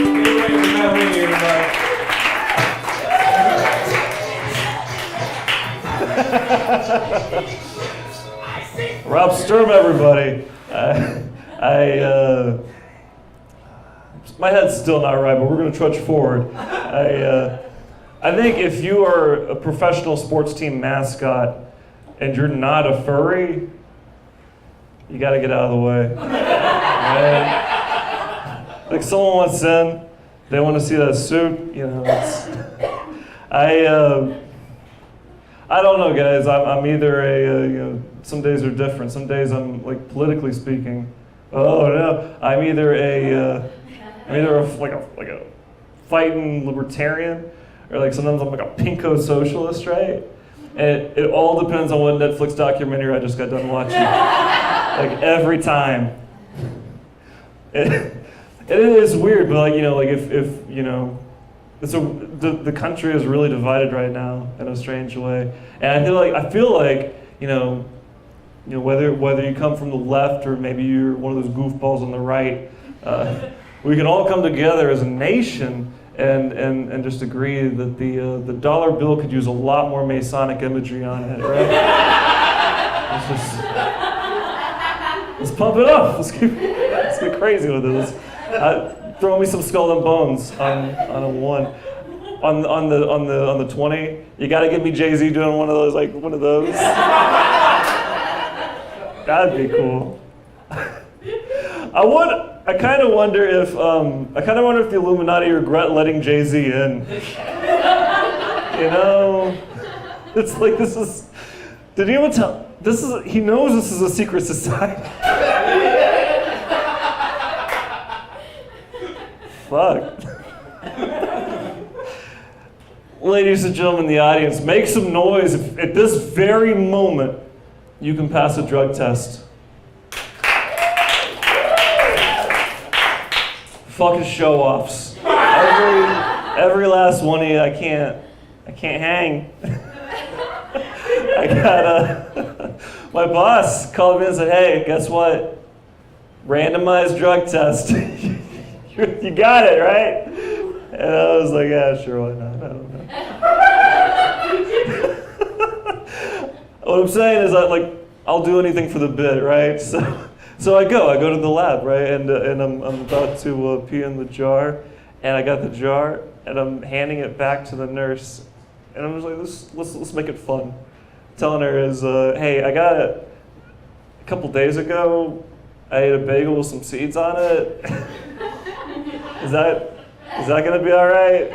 Matt Raney, everybody. Rob Sturm, everybody. My head's still not right, but we're going to trudge forward. I think if you are a professional sports team mascot and you're not a furry, you got to get out of the way. Right? Like someone wants in, they want to see that suit. You know, I don't know, guys. I'm either some days are different. Some days I'm like politically speaking. Oh no, I'm either a fighting libertarian, or like sometimes I'm like a pinko socialist, right? And it all depends on what Netflix documentary I just got done watching. Like every time. It is weird, but if the country is really divided right now in a strange way, and I feel like whether you come from the left or maybe you're one of those goofballs on the right, we can all come together as a nation and just agree that the dollar bill could use a lot more Masonic imagery on it, right? Let's pump it up. Let's get crazy with it. Throw me some skull and bones on a 1. On the 20, you got to get me Jay-Z doing one of those. That'd be cool. I kind of wonder if the Illuminati regret letting Jay-Z in. It's like this is. Did anyone tell? He knows this is a secret society. Fuck. Ladies and gentlemen in the audience, make some noise if at this very moment you can pass a drug test. Fucking show-offs. Every last one of you, I can't hang. I got my boss called me and said, "Hey, guess what? Randomized drug test. You got it, right?" And I was like, "Yeah, sure, why not? I don't know." What I'm saying is I'll do anything for the bit, right? So I go to the lab, right? And I'm about to pee in the jar, and I got the jar, and I'm handing it back to the nurse, and I'm just like, let's make it fun. Telling her is, hey, I got it a couple days ago. I ate a bagel with some seeds on it. Is that gonna be all right?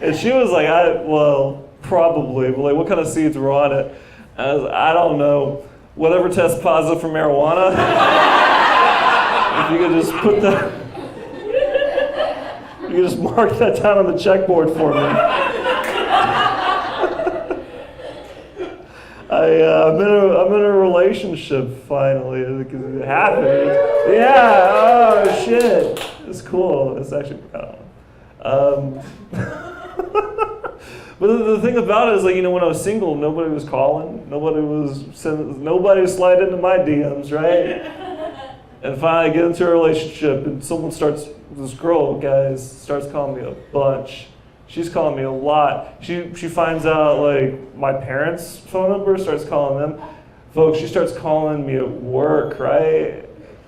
And she was like, well, probably, but like, what kind of seeds were on it? And I was like, I don't know. Whatever tests positive for marijuana. If you could just you could just mark that down on the checkboard for me. I'm in a relationship finally. It happened. Yeah. Oh shit. It's cool. It's actually. But the thing about it is, when I was single, nobody was calling, nobody was sliding into my DMs, right? And finally, I get into a relationship, and this girl, guys, starts calling me a bunch. She's calling me a lot. She finds out my parents' phone number, starts calling them. Folks, she starts calling me at work, right?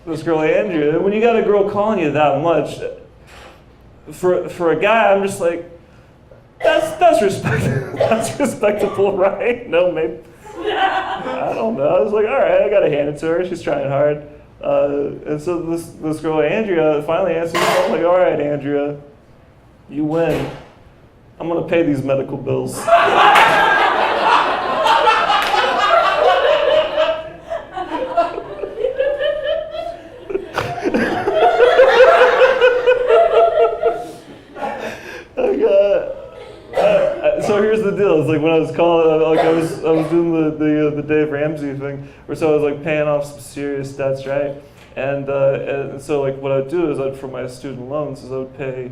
This girl Andrea. When you got a girl calling you that much, for a guy, I'm just like, that's respectable. That's respectable, right? No, maybe. I don't know. I was like, all right, I gotta hand it to her. She's trying hard. And so this girl Andrea finally answers the phone. I'm like, all right, Andrea, you win. I'm gonna pay these medical bills. So here's the deal. It's like when I was calling, I was doing the Dave Ramsey thing, where so I was paying off some serious debts, right? And so what I'd do is for my student loans I would pay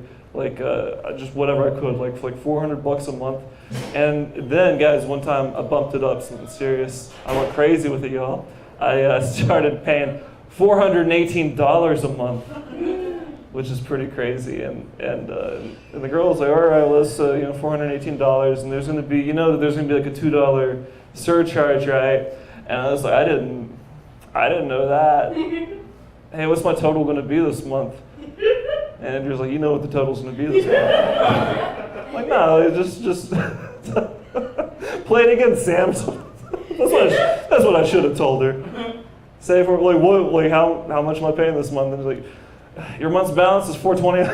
just whatever I could, for $400 a month. And then, guys, one time I bumped it up, something serious. I went crazy with it, y'all. I started paying $418 a month. which is pretty crazy. And the girl was like, all right, well, that's $418, and there's going to be, there's going to be like a $2 surcharge, right? And I was like, I didn't know that. Hey, what's my total going to be this month? And Andrew's like, you know what the total's going to be this month? I'm like, no, just play it again, Sam. That's what I should have told her. Say for like what, like how much am I paying this month? And he's like, your month's balance is $420.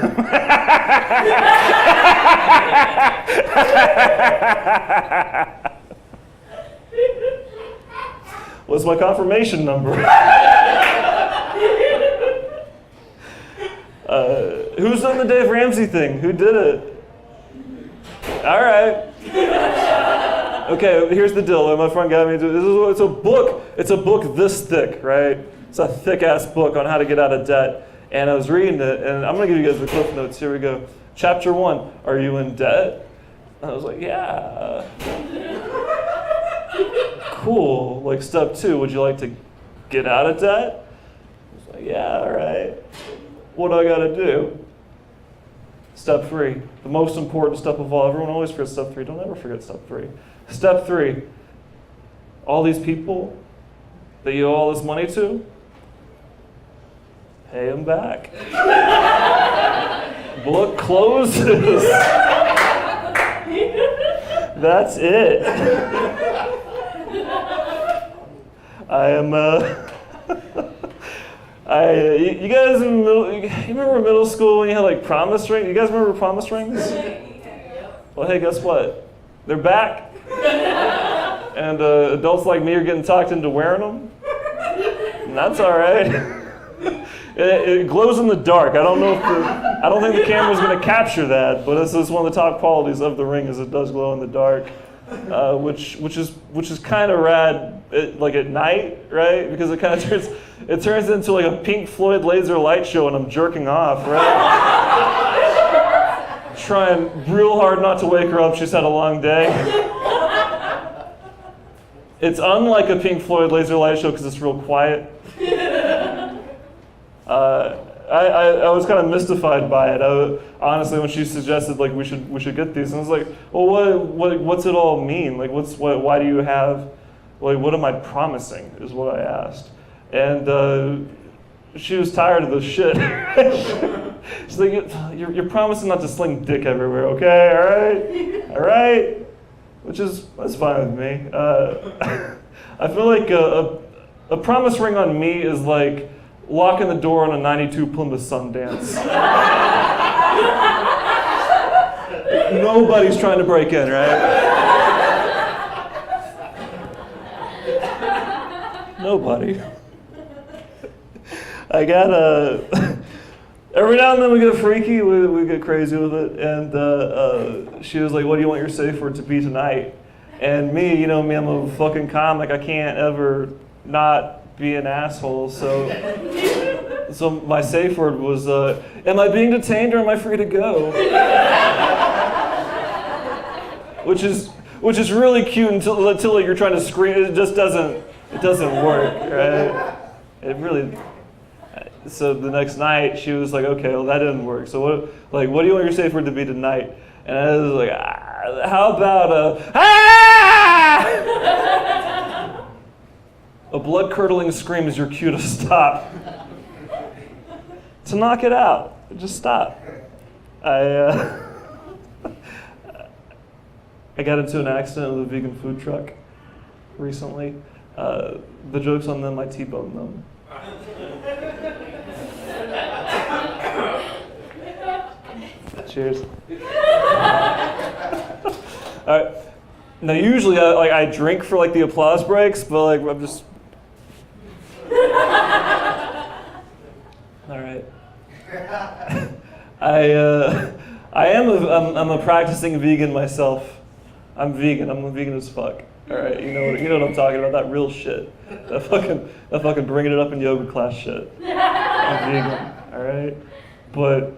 What's my confirmation number? Who's done the Dave Ramsey thing? Who did it? All right. Okay, here's the deal. My friend got me to it's a book. It's a book this thick, right? It's a thick-ass book on how to get out of debt. And I was reading it, and I'm going to give you guys the cliff notes. Here we go. Chapter 1, are you in debt? And I was like, yeah. Cool. Like, step 2, would you like to get out of debt? I was like, yeah, all right. What do I got to do? Step 3, the most important step of all. Everyone always forgets step 3. Don't ever forget step 3. Step 3, all these people that you owe all this money to, pay them back. Book closes. That's it. I am, you guys in you remember middle school when you had like promise rings? You guys remember promise rings? Well, hey, guess what? They're back. And adults like me are getting talked into wearing them. And that's all right. It glows in the dark. I don't think the camera's going to capture that, but this is one of the top qualities of the ring is it does glow in the dark, which is kind of rad, like at night, right? Because it kind of turns into like a Pink Floyd laser light show, and I'm jerking off, right? Trying real hard not to wake her up. She's had a long day. It's unlike a Pink Floyd laser light show because it's real quiet. I was kind of mystified by it. Honestly, when she suggested like we should get these, and I was like, well, what's it all mean? Like, why do you have, like, what am I promising? Is what I asked, and she was tired of this shit. She's like, you're promising not to sling dick everywhere, okay? All right, that's fine with me. I feel like a promise ring on me is like locking the door on a 92 Plymouth Sundance. Nobody's trying to break in, right? Nobody. I got every now and then we get freaky, we get crazy with it, and she was like, what do you want your safe word to be tonight? And me, I'm a fucking comic, I can't ever not be an asshole, so my safe word was, am I being detained or am I free to go? Which is really cute until you're trying to scream. It doesn't work, right? It really. So the next night she was like, okay, well that didn't work. So what do you want your safe word to be tonight? And I was like, how about a blood-curdling scream is your cue to stop. To knock it out. Just stop. I got into an accident with a vegan food truck recently. The joke's on them, I T-boned them. Cheers. All right. Now, usually, I drink for like the applause breaks, but like I'm just. All right. I'm a practicing vegan myself. I'm vegan. I'm a vegan as fuck. All right. You know what I'm talking about? That real shit. That fucking bringing it up in yoga class shit. I'm vegan. All right. But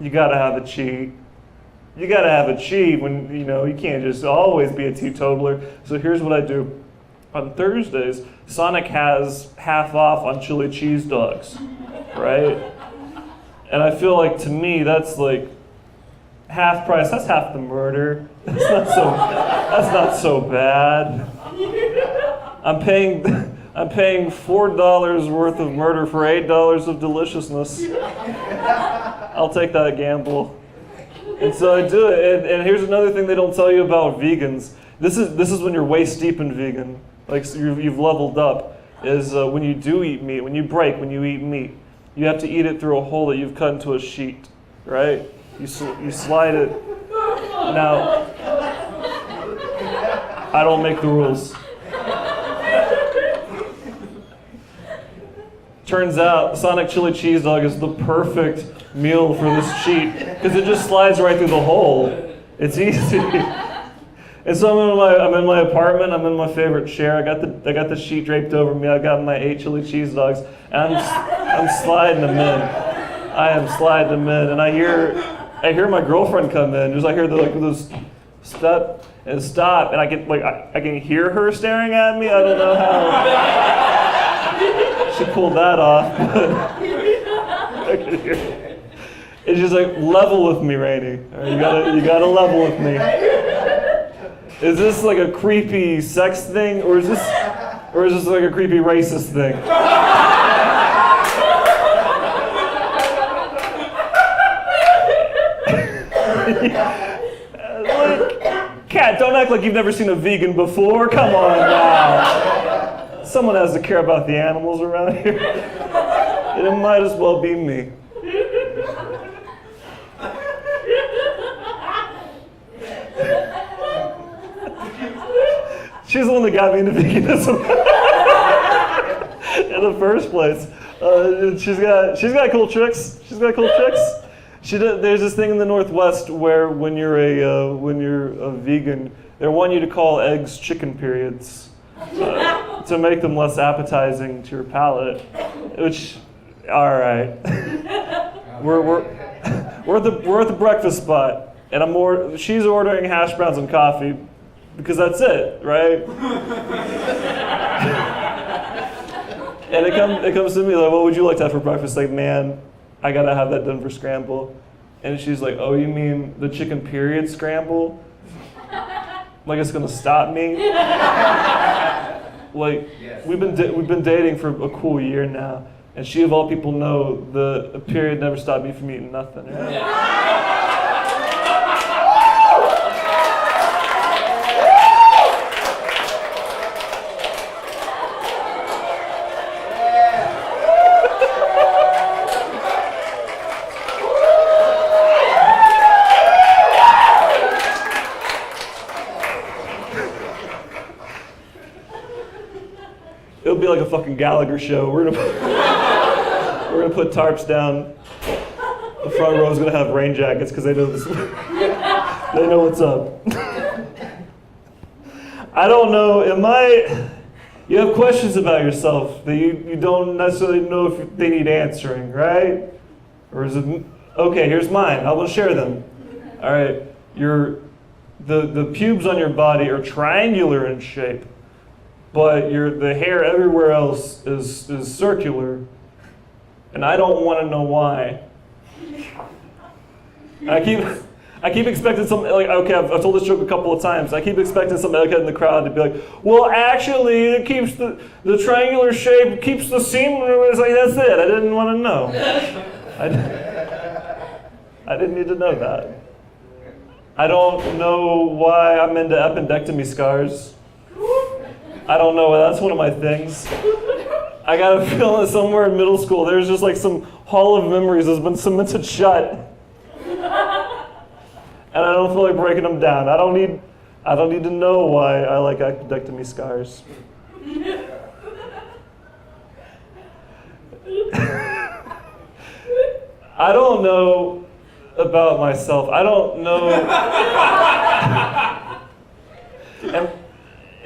you gotta have a cheat. You gotta have a cheat when, you can't just always be a teetotaler. So here's what I do. On Thursdays, Sonic has half off on chili cheese dogs, right? And I feel like, to me, that's like half price. That's half the murder. That's not so bad. I'm paying $4 worth of murder for $8 of deliciousness. I'll take that gamble. And so I do it. And here's another thing they don't tell you about vegans. This is when you're waist deep in vegan. Like, so you've leveled up. Is when you do eat meat, when you eat meat, you have to eat it through a hole that you've cut into a sheet, right? You slide it. Now, I don't make the rules. Turns out, Sonic Chili Cheese Dog is the perfect meal for this sheet because it just slides right through the hole. It's easy. And so I'm in my apartment. I'm in my favorite chair. I got the sheet draped over me. I got my 8 chili cheese dogs, and I'm sliding them in. I am sliding them in, and I hear my girlfriend come in. Just I hear this step and stop, and I can hear her staring at me. I don't know how she pulled that off, but I can hear it. It's just like, level with me, Raney. Right, you gotta level with me. Is this like a creepy sex thing, or is this like a creepy racist thing? Like, Kat, don't act like you've never seen a vegan before. Come on now. Someone has to care about the animals around here. And it might as well be me. She's the one that got me into veganism in the first place. She's got cool tricks. There's this thing in the Northwest where when you're a vegan, they want you to call eggs chicken periods to make them less appetizing to your palate. Which, all right, we're at the breakfast spot, and she's ordering hash browns and coffee. Because that's it, right? And it comes to me like, what would you like to have for breakfast? Like, man, I gotta have that Denver scramble. And she's like, oh, you mean the chicken period scramble? Like it's gonna stop me? Like, yes. We've been dating for a cool year now, and she of all people know the period never stopped me from eating nothing. Right? Yeah. It'll be like a fucking Gallagher show. We're gonna put tarps down. The front row's gonna have rain jackets because they know this. They know what's up. I don't know. You have questions about yourself that you don't necessarily know if they need answering, right? Or is it okay? Here's mine. I will share them. All right. The pubes on your body are triangular in shape. But the hair everywhere else is circular, and I don't want to know why. I keep expecting something like, okay, I've told this joke a couple of times. I keep expecting somebody like that in the crowd to be like, well, actually, it keeps the triangular shape keeps the seam. It's like, that's it. I didn't want to know. I didn't need to know that. I don't know why I'm into appendectomy scars. I don't know, that's one of my things. I got a feeling somewhere in middle school there's just like some hall of memories that's been cemented shut. And I don't feel like breaking them down. I don't need to know why I like appendectomy scars. I don't know about myself. I don't know.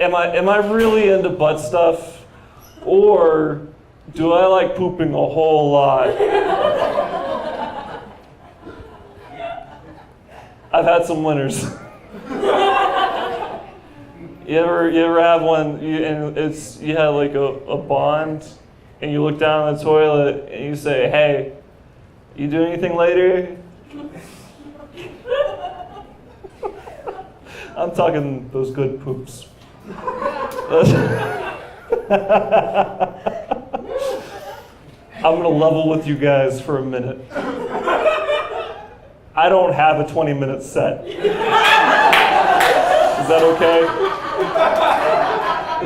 Am I really into butt stuff, or do I like pooping a whole lot? I've had some winners. You ever have one and you have like a bond, and you look down the toilet and you say, hey, You do anything later? I'm talking those good poops. I'm gonna level with you guys for a minute. I don't have a 20-minute set. Is that okay?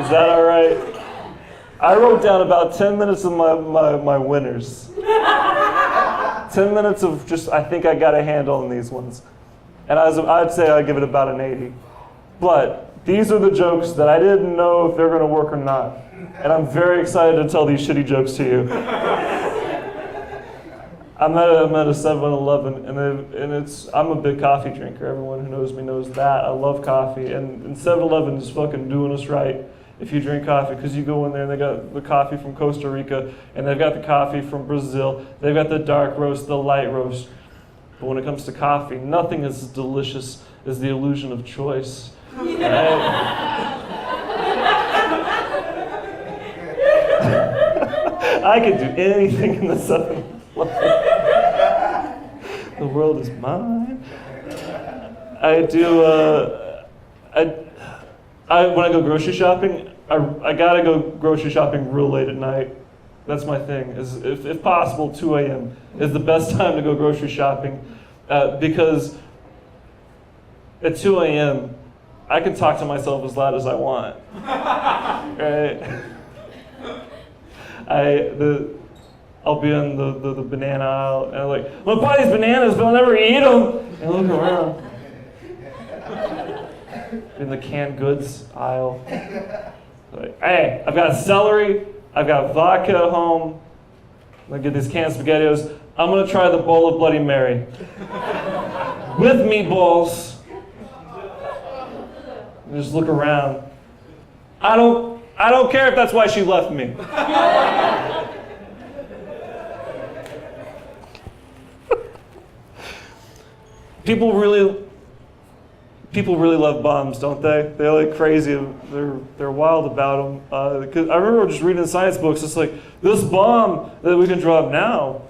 Is that all right? I wrote down about 10 minutes of my winners. 10 minutes of just, I think I got a handle on these ones. And I'd say I'd give it about an 80. But these are the jokes that I didn't know if they're gonna work or not. And I'm very excited to tell these shitty jokes to you. I'm at a 7-Eleven, and I'm a big coffee drinker. Everyone who knows me knows that. I love coffee, and 7-Eleven is fucking doing us right if you drink coffee, because you go in there and they got the coffee from Costa Rica, and they've got the coffee from Brazil. They've got the dark roast, the light roast. But when it comes to coffee, nothing is as delicious as the illusion of choice. Right? I could do anything in the 7-Eleven. The world is mine. I do. When I go grocery shopping, I gotta go grocery shopping real late at night. That's my thing. If possible, 2 a.m. is the best time to go grocery shopping, because at 2 a.m. I can talk to myself as loud as I want. Right? I'll be on the banana aisle, and I'm like, I'm gonna buy these bananas, but I'll never eat them. And I look around. In the canned goods aisle. Like, hey, I've got celery, I've got vodka at home. I'm gonna get these canned SpaghettiOs. I'm gonna try the bowl of Bloody Mary. With meatballs. And just look around. I don't care if that's why she left me. People really love bombs, don't they? They're like crazy. They're wild about them. Because I remember just reading in science books. It's like this bomb that we can drop now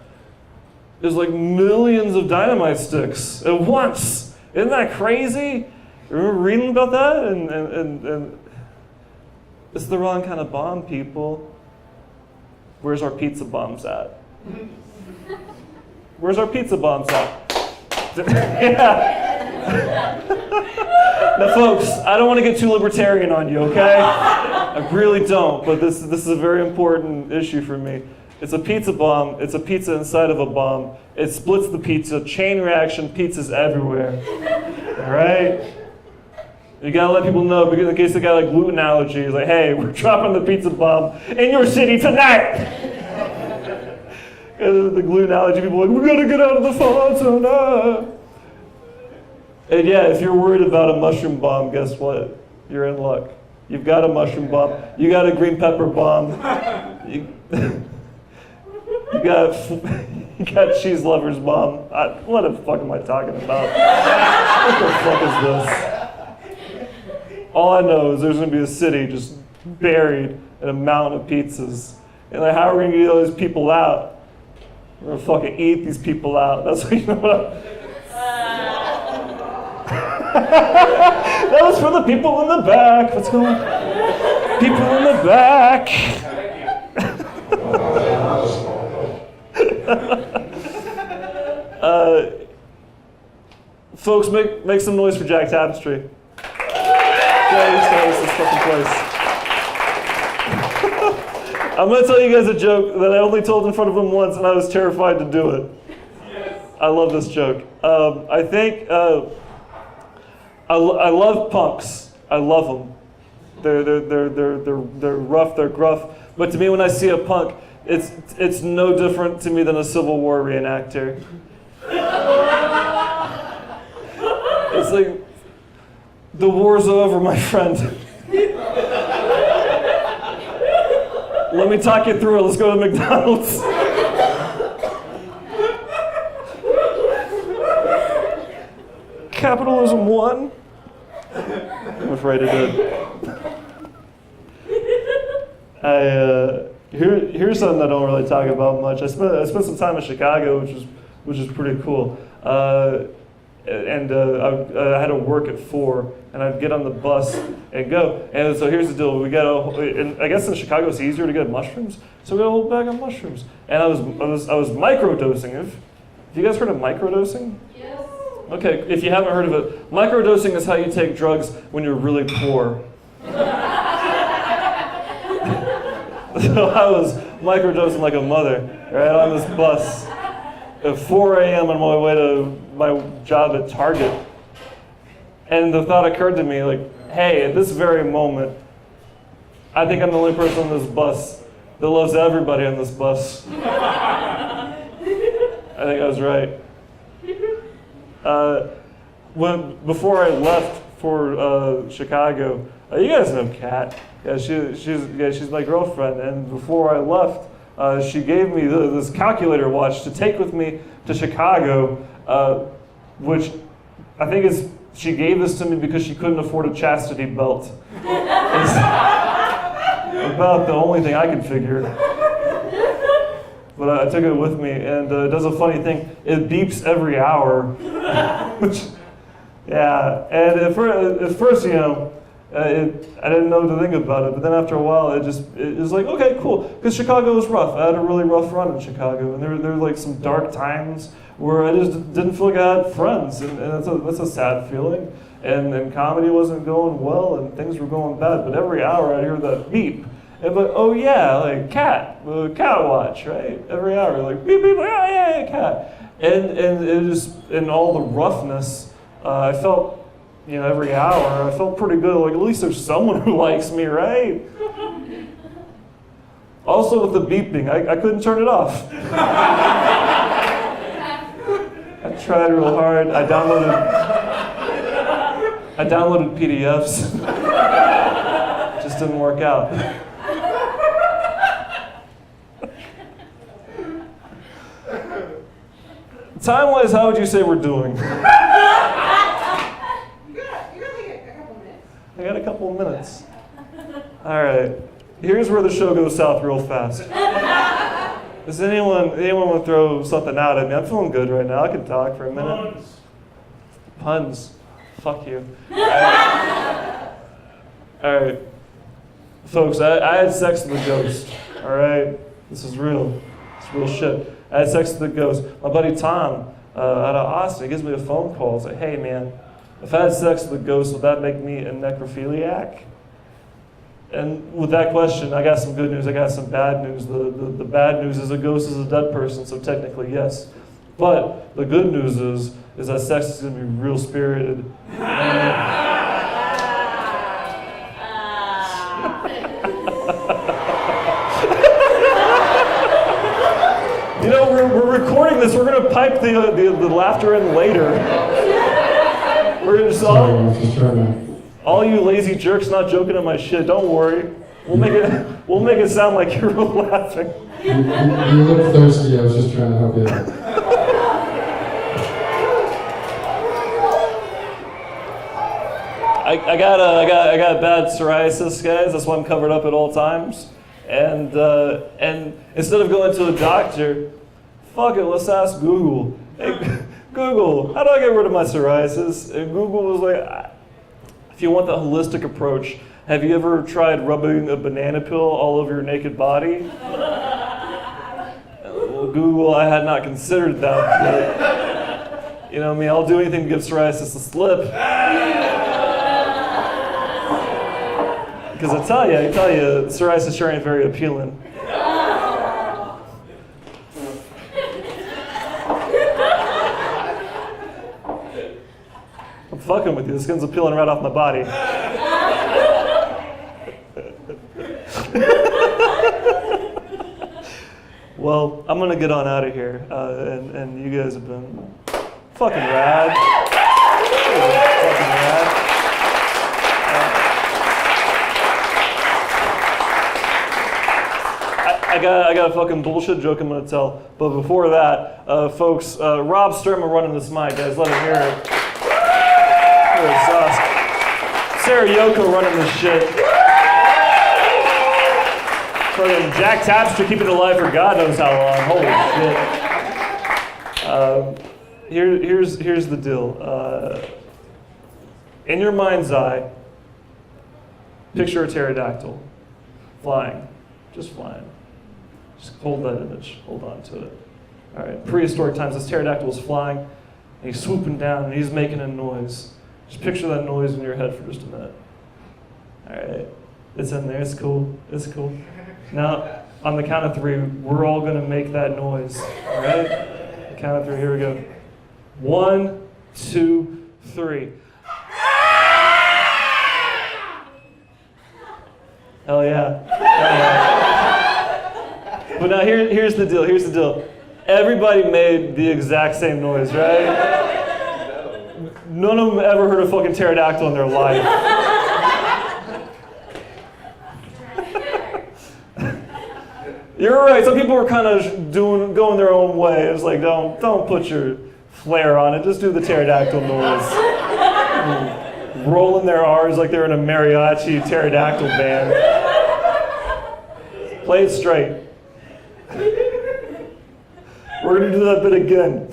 is like millions of dynamite sticks at once. Isn't that crazy? You remember reading about that? And it's the wrong kind of bomb, people. Where's our pizza bombs at? Where's our pizza bombs at? Yeah. Now, folks, I don't want to get too libertarian on you, okay? I really don't, but this is a very important issue for me. It's a pizza bomb. It's a pizza inside of a bomb. It splits the pizza. Chain reaction, pizza's everywhere. All right? You gotta let people know, because in case they got like gluten allergies, like, hey, we're dropping the pizza bomb in your city tonight. And the gluten allergy people are like, we gotta get out of the phone tonight. And yeah, if you're worried about a mushroom bomb, guess what? You're in luck. You've got a mushroom bomb. You got a green pepper bomb. You got cheese lovers bomb. What the fuck am I talking about? What the fuck is this? All I know is there's gonna be a city just buried in a mountain of pizzas. And like, how are we gonna get all these people out? We're gonna fucking eat these people out. That's what you know what That was for the people in the back. What's going on? People in the back. Folks, make some noise for Jack Tapestry. This fucking place. I'm going to tell you guys a joke that I only told in front of him once, and I was terrified to do it. Yes. I love this joke. I think I love punks. I love them. They're rough. They're gruff. But to me, when I see a punk, it's no different to me than a Civil War reenactor. It's like, the war's over, my friend. Let me talk you through it. Let's go to McDonald's. Capitalism won. I'm afraid it did. Here's something I don't really talk about much. I spent some time in Chicago, which was which is pretty cool. And I had to work at 4, and I'd get on the bus and go. And so here's the deal: we got I guess in Chicago it's easier to get mushrooms, so we got a whole bag of mushrooms. And I was microdosing. Have you guys heard of microdosing? Yes. Okay, if you haven't heard of it, microdosing is how you take drugs when you're really poor. So I was microdosing like a mother, right on this bus at 4 a.m. on my way to my job at Target. And the thought occurred to me, like, hey, at this very moment, I think I'm the only person on this bus that loves everybody on this bus. I think I was right. Before I left for Chicago, you guys know Kat. Yeah, she's my girlfriend. And before I left, she gave me this calculator watch to take with me to Chicago, which I think is, she gave this to me because she couldn't afford a chastity belt. It's about the only thing I could figure. But I took it with me, and it does a funny thing. It beeps every hour. Which, yeah, and at first, you know, I didn't know what to think about it, but then after a while, it was like, okay, cool. Because Chicago was rough. I had a really rough run in Chicago, and there were like some dark times where I just didn't feel like I had friends, and that's a sad feeling. And comedy wasn't going well, and things were going bad. But every hour, I'd hear that beep. And like, oh yeah, like cat watch, right? Every hour, like beep beep, oh yeah, cat. And it just, in all the roughness, I felt, you know, every hour, I felt pretty good. Like, at least there's someone who likes me, right? Also with the beeping, I couldn't turn it off. I tried real hard. I downloaded PDFs. Just didn't work out. Time-wise, how would you say we're doing? I got a couple of minutes. All right. Here's where the show goes south real fast. Does anyone want to throw something out at me? I'm feeling good right now. I can talk for a minute. Puns. Fuck you. All right. Folks, I had sex with a ghost. All right? This is real. It's real shit. I had sex with a ghost. My buddy Tom out of Austin, he gives me a phone call. He's like, hey, man, if I had sex with a ghost, would that make me a necrophiliac? And with that question, I got some good news, I got some bad news. The bad news is a ghost is a dead person, so technically yes. But the good news is that sex is going to be real spirited. You know, we're recording this, we're going to pipe the laughter in later. We're going to all you lazy jerks not joking at my shit, don't worry. We'll make it sound like you're laughing. You look thirsty, I was just trying to help you out. I got bad psoriasis, guys. That's why I'm covered up at all times. And instead of going to a doctor, fuck it, let's ask Google. Hey, Google, how do I get rid of my psoriasis? And Google was like, if you want the holistic approach, have you ever tried rubbing a banana peel all over your naked body? Well, Google, I had not considered that. But, you know me, I'll do anything to give psoriasis a slip. Because I tell you, psoriasis sure ain't very appealing. I'm fucking with you. The skin's peeling right off my body. Well, I'm gonna get on out of here, and you guys have been fucking rad. Fucking rad. I got a fucking bullshit joke I'm gonna tell, but before that, folks, Rob Sturman running this mic, guys, let him hear it. Sarah Yoko running this shit. Fucking Jack Tapster keeping it alive for God knows how long. Holy shit. Here's the deal. In your mind's eye, picture a pterodactyl flying, just flying. Just hold that image, hold on to it. All right, prehistoric times, this pterodactyl was flying, and he's swooping down, and he's making a noise. Just picture that noise in your head for just a minute. All right, it's in there, it's cool, it's cool. Now, on the count of 3, we're all gonna make that noise, all right? Count of 3, here we go. 1, 2, 3. Hell yeah. Hell yeah. But now here's the deal. Everybody made the exact same noise, right? None of them ever heard a fucking pterodactyl in their life. You're right. Some people were kind of going their own way. It's like, don't put your flair on it. Just do the pterodactyl noise. Rolling their R's like they're in a mariachi pterodactyl band. Play it straight. We're gonna do that bit again.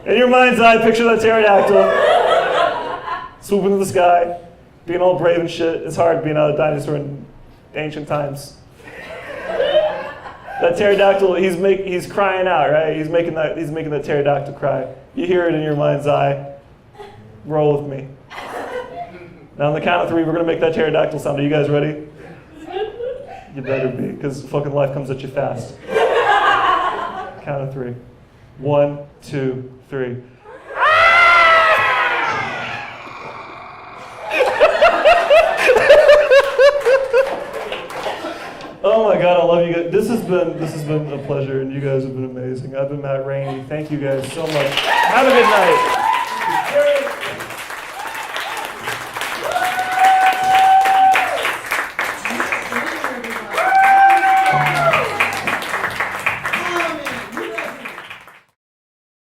In your mind's eye, picture that pterodactyl swooping to the sky, being all brave and shit. It's hard being a dinosaur in ancient times. That pterodactyl, he's crying out, right? He's making that pterodactyl cry. You hear it in your mind's eye. Roll with me. Now on the count of 3, we're gonna make that pterodactyl sound. Are you guys ready? You better be, because fucking life comes at you fast. Count of 3. 1, 2, 3. Oh my God, I love you guys. This has been a pleasure, and you guys have been amazing. I've been Matt Raney. Thank you guys so much. Have a good night.